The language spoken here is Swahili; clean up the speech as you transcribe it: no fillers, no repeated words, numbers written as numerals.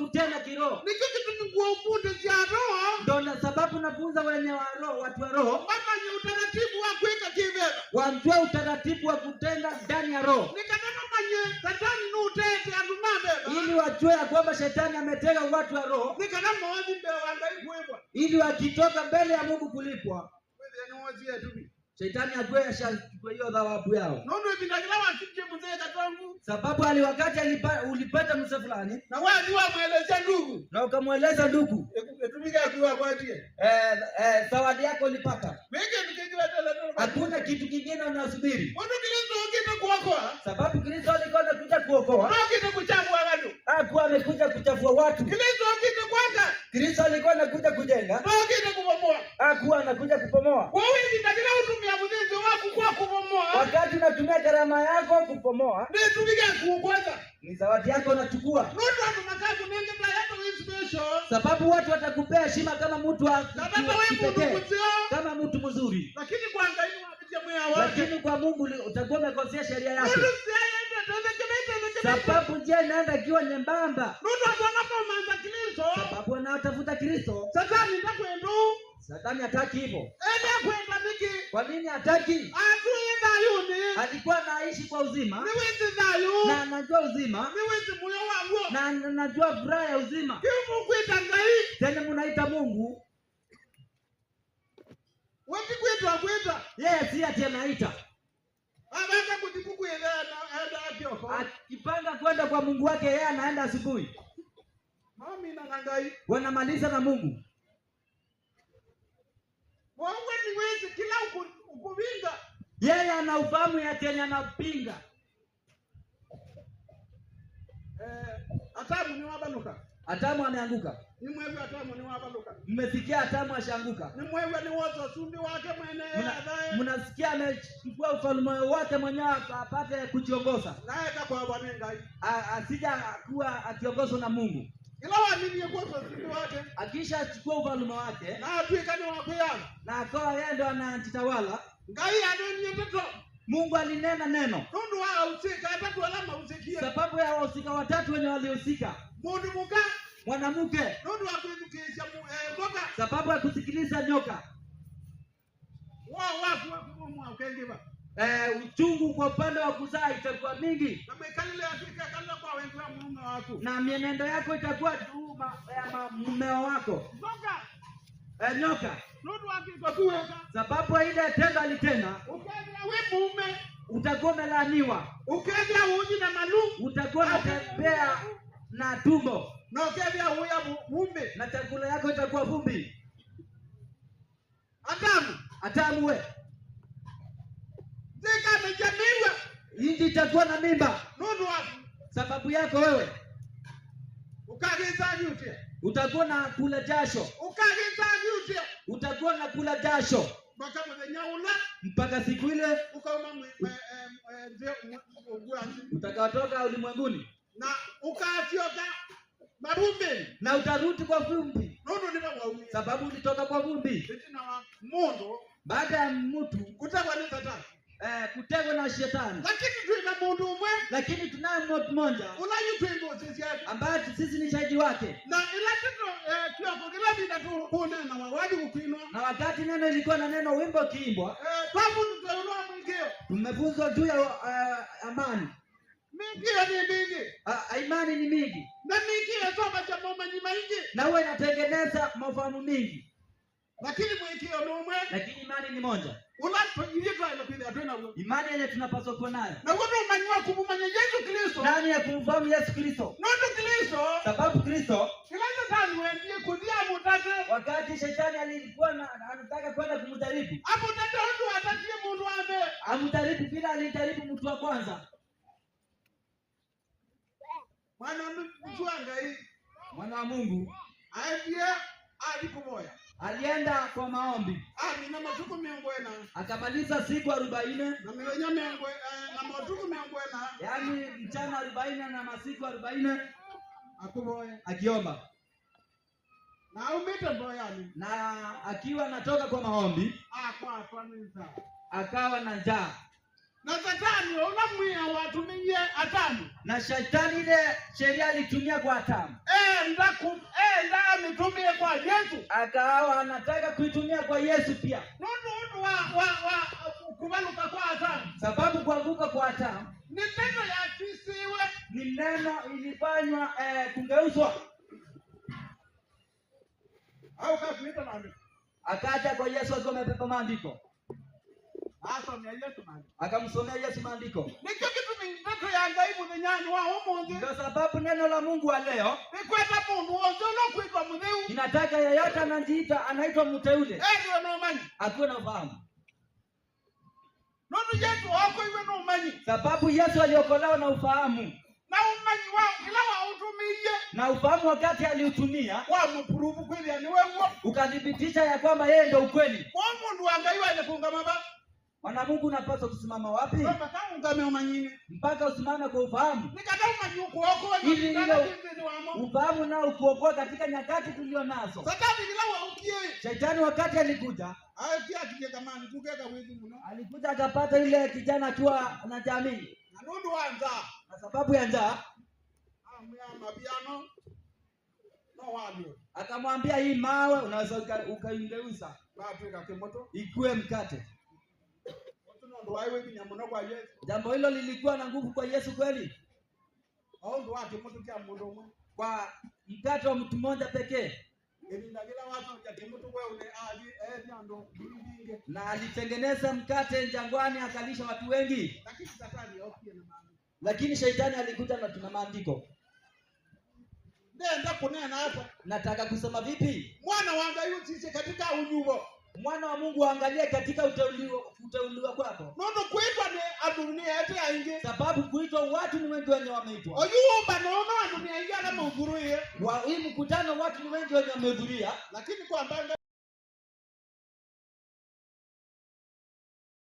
kutenda kiroho. Nicho kitu ni kuwafunza cha roho. Ndio na sababu nafunza wenye wa roho, watu wa roho. Mama ni utaratibu wa kuweka kivera. Wajue utaratibu wa kutenda ndani ya roho. Nikataka manye Satani ni utete atumabeba. Ili wajue ya kwamba shetani ametega watu wa roho. Nikataka mawazi mbele wangai kuibwa. Ili wakitoka mbele ya Mungu kulipwa. Wewe ni wazi yetu. Shetani ajue ashachukua hiyo thawabu yao. Nono vinagila wasije mzee katangu. Sababu wakati ulipata msa fulani na wewe ndio muelezea ndugu. Na ukamweleza ndugu. Etumika akiwa kwa ajili. Zawadi yako ulipata. Wewe mkikiwa tele. Hakuna kitu kingine unasubiri. Mbona Kristo ungine kuokoa? Sababu Kristo alikuwa anakuja kuokoa. Ndio kitu kuchafua watu. Hakuwa amekuja kuchafua watu. Kristo ungine kwanza. Kristo alikuwa anakuja kujenga. Ndio kitu kubomoa. Hakuwa anakuja kubomoa. Wewe ndio utumia mwenzi wako kwa kubomoa. Wakati unatumia gharama yako kubomoa. Ndio tumika kuongoza. Ni zawadi yako unachukua. Ndio watu makazi mengi ndio hapo special. Sababu watu watakupea heshima kama mtu wa kipekee. Kama mtu mzuri. Lakini kwanza hiyo wapitia moyo wako. Lakini kwa Mungu utakuwa umekosea sheria yake. Sababu je inaenda ikiwa nyembamba. Sababu anatafuta Kristo. Satani hataki hivyo. Kwa nini hataki? Alikuwa anaishi kwa uzima. Na anajua uzima. Na anajua furaha ya uzima. Tena mnaita Mungu. Yeye si ati anaita. Akipanga kwenda kwa Mungu wake yeye anaenda asubuhi. Wanamaliza na Mungu. Yeye ana ufahamu ya tena anapinga. Atamu ni wabanuka. Atamu ameanguka. Ni mwewe atamu ni wabanuka. Mmesikia Atamu ashaanguka. Ni mwewe ni wote sumbi wake mwenyewe. Mnasikia amechukua ufalme wake mwenyewe apate kujiongoza. Naye kwa bwana ngai. Asija kuwa akiongozwa na Mungu. Ila waamini kwa sumbi wake. Akisha achukua ufalme wake. Na atuika ni wakuya. Na akawa yeye ndo anajitawala. Ngai anoni mtoto. Mungu alinena neno. Tundu wao usika hata alama usikia. Sababu ya wahusika watatu wenye walihusika. Mundu muka. Mwanamke. Tundu akuizikisha ngoka. Sababu ya kusikiliza nyoka. Wao watu wakumwa ukengiba. Uchungu kwa upande wa kuzaa itakuwa mingi. Na mienendo yako itakuwa tu mumeo wako. Nyoka. Sababu ile tendo alitenda. Utakuwa umelaaniwa. Utakuwa unatembea na tumbo. Na chakula yako itakuwa vumbi. Atamu we. Inji itakuwa na mimba. Sababu yako wewe. Utakuwa na kula jasho. Utakuwa na kula jasho. Mpaka siku ile utakaotoka ulimwenguni. Na ukaatioka marumbi. Na utarudi kwa vumbi. Sababu ulitoka kwa vumbi. Baada ya mtu kutegwa na shetani. Lakini tunaye mtu mmoja ambaye sisi ni shahidi wake. Na wakati neno ilikuwa na neno wimbo kiimbwa, tumefunzwa juu ya amani. Imani ni mingi. Na huwa inatengeneza mafahamu mingi. Lakini imani ni moja. Imani yenye tunapaswa kuwa nayo. Nani ya kumfahamu Yesu Kristo? Sababu Kristo wakati shetani alikuwa anataka kwenda kumjaribu. Amjaribu bila alijaribu mtu wa kwanza. Mwana wa Mungu alienda kwa maombi. Akamaliza siku 40. Yaani mchana 40 na masiku 40 akiomba. Na akiwa anatoka kwa maombi akawa na njaa. Na shetani ile sheria alitumia kwa Atamu. enda mitumie kwa Yesu. Akawa anataka kuitumia kwa Yesu pia. Nundu kubaluka kwa Adamu. Sababu kuanguka kwa Adamu ni neno ya kisiwe, ni neno ilifanywa kungeuzwa. Au kafuita maandiko. Akaja kwa Yesu akiwa amebeba maandiko. Asomea Yesu maandiko. Akamsomea Yesu maandiko. Nicho kitu ndoto ya ngaibu ni nyani wa umonje. Ndio sababu neno la Mungu wa leo nikweta mundu onzo kuitwa mudheu. Inataka yeyote anajiita anaitwa mteule. Ndio no manyi. Akuwe na ufahamu. Ndio Yesu wako iwe no manyi. Sababu Yesu aliokolewa na ufahamu. Na umanyi wao kila wa utumie. Na ufahamu wakati aliutumia wa mpuruvu kweli ni wewe. Ukadhibitisha ya kwamba yeye ndio ukweli. Kwa mundu angaiwa ile funga maba. Wana Mungu unapaswa kusimama wapi? Mpaka usimame kwa ufahamu. Ili ufahamu nao ukuokoa katika nyakati tulio nazo. Shetani wakati alikuja akapata ile kijana akiwa na jamii. Na sababu ya njaa akamwambia hii mawe unaweza ukaingeuza ikuwe mkate. Jambo hilo lilikuwa na nguvu kwa Yesu kweli? Kwa mkate wa mtu mmoja pekee. Na alitengeneza mkate jangwani akalisha watu wengi. Lakini shetani alikuja na tuna maandiko. Nataka kusema vipi? Mwana wa Mungu angalie katika uteuliwa kwako. Nono kuitwa ni adunia ete aingi. Sababu kuitwa watu ni wengi wenye wameitwa. Oyumba nono adunia ingi ana mahudhuria. Hii mkutano watu ni wengi wenye wamehudhuria. Lakini kwa mbanga